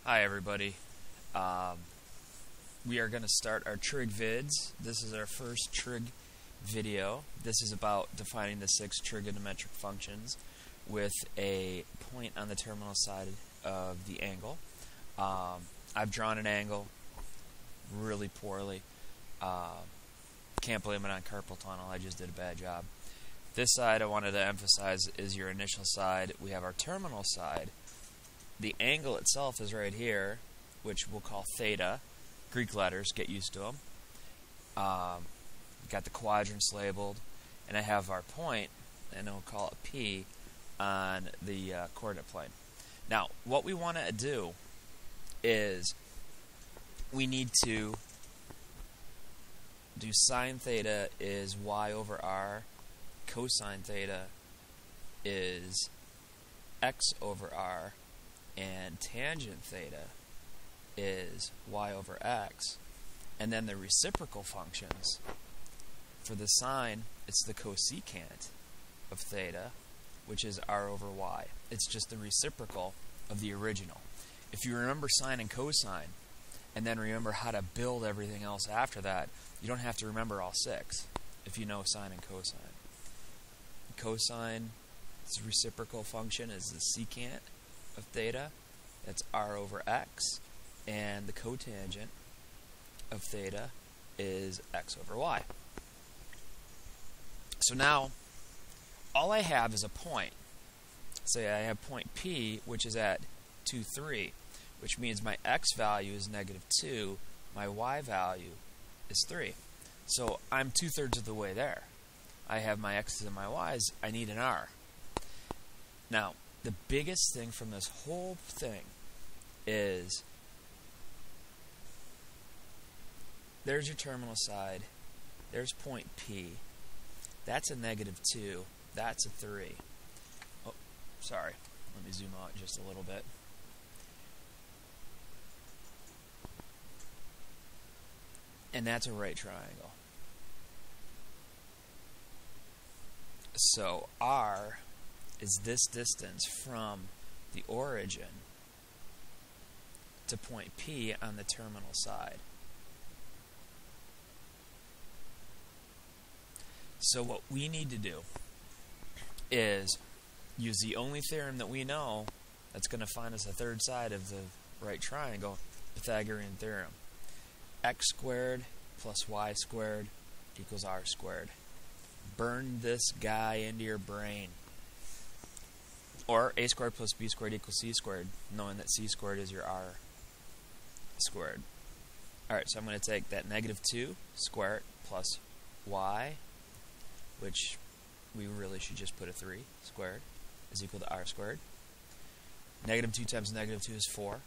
Hi everybody. We are going to start our trig vids. This is our first trig video. This is about defining the 6 trigonometric functions with a point on the terminal side of the angle. I've drawn an angle really poorly. Can't blame it on carpal tunnel. I just did a bad job. This side I wanted to emphasize is your initial side. We have our terminal side. The angle itself is right here, which we'll call theta. Greek letters, get used to them. Got the quadrants labeled, and I have our point, and we'll call it P, on the coordinate plane. Now, what we want to do is we need to do sine theta is y over r, cosine theta is x over r, and tangent theta is y over x. And then the reciprocal functions, for the sine, it's the cosecant of theta, which is r over y. It's just the reciprocal of the original. If you remember sine and cosine, and then remember how to build everything else after that, you don't have to remember all 6 if you know sine and cosine. Cosine, its reciprocal function is the secant of theta, that's r over x, and the cotangent of theta is x over y. So now, all I have is a point. Say I have point P, which is at 2, 3, which means my x value is -2, my y value is 3. So I'm 2/3 of the way there. I have my x's and my y's, I need an r. Now, the biggest thing from this whole thing is there's your terminal side, there's point P, that's a -2, that's a 3. Oh, sorry, let me zoom out just a little bit. And that's a right triangle. So R is this distance from the origin to point P on the terminal side. So what we need to do is use the only theorem that we know that's going to find us the third side of the right triangle, Pythagorean theorem. X squared plus y squared equals r squared. Burn this guy into your brain. Or a squared plus b squared equals c squared, knowing that c squared is your r squared. Alright, so I'm going to take that -2, square it, plus y, which we really should just put a 3 squared, is equal to r squared. -2 times -2 is 4.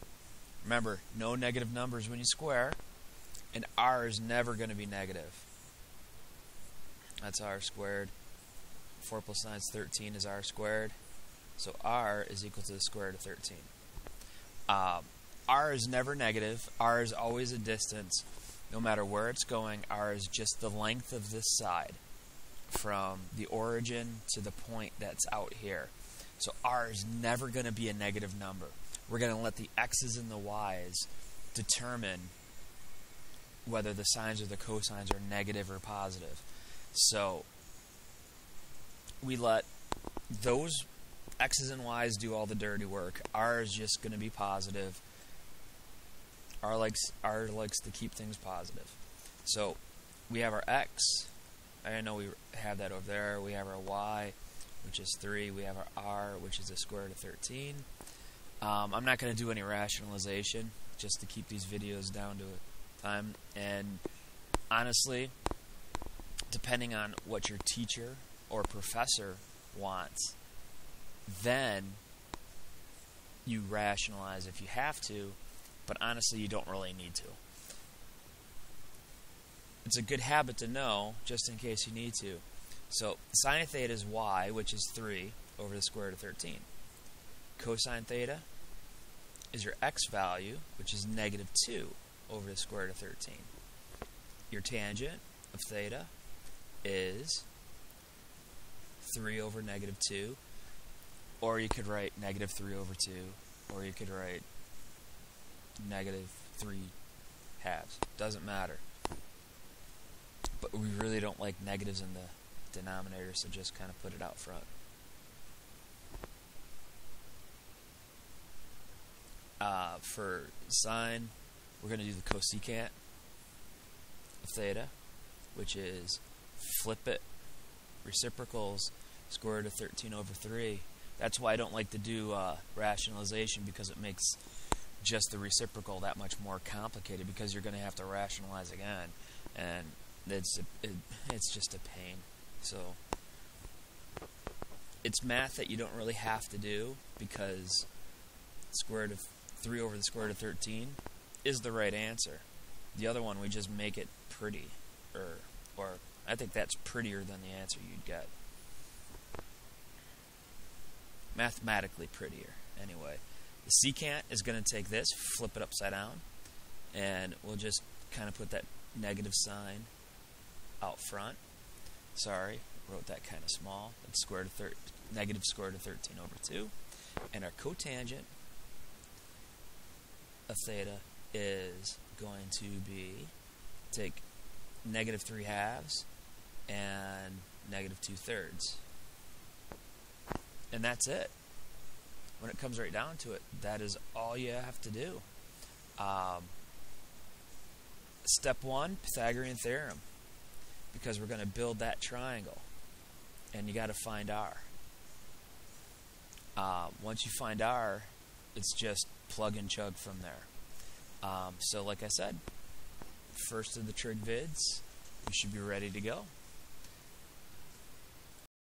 Remember, no negative numbers when you square, and r is never going to be negative. That's r squared. 4 plus 9 is 13 is r squared. So r is equal to the square root of 13. R is never negative. R is always a distance. No matter where it's going, r is just the length of this side from the origin to the point that's out here. So r is never going to be a negative number. We're going to let the x's and the y's determine whether the sines or the cosines are negative or positive. So we let those x's and y's do all the dirty work. R is just going to be positive. R likes to keep things positive. So we have our x. I know we have that over there. We have our y, which is 3. We have our r, which is the square root of 13. I'm not going to do any rationalization just to keep these videos down to time. And honestly, depending on what your teacher or professor wants, then you rationalize if you have to, but honestly you don't really need to. It's a good habit to know just in case you need to. So sine of theta is y, which is 3 over the square root of 13. Cosine theta is your x value, which is -2 over the square root of 13. Your tangent of theta is 3 over -2, or you could write -3 over 2, or you could write negative 3 halves. Doesn't matter. But we really don't like negatives in the denominator, so just kind of put it out front. For sine, we're going to do the cosecant of theta, which is flip it, reciprocals, square root of 13 over 3. That's why I don't like to do rationalization, because it makes just the reciprocal that much more complicated, because you're going to have to rationalize again, and it's just a pain. So it's math that you don't really have to do, because square root of 3 over the square root of 13 is the right answer. The other one, we just make it pretty, or I think that's prettier than the answer you'd get. Mathematically prettier, anyway. The secant is going to take this, flip it upside down, and we'll just kind of put that negative sign out front. Sorry, wrote that kind of small. It's negative square root of 13 over 2. And our cotangent of theta is going to be, take negative 3 halves and negative 2/3. And that's it. When it comes right down to it, that is all you have to do. Step 1, Pythagorean theorem, because we're going to build that triangle, and you got to find r. Once you find r, it's just plug and chug from there. So like I said, first of the trig vids, you should be ready to go.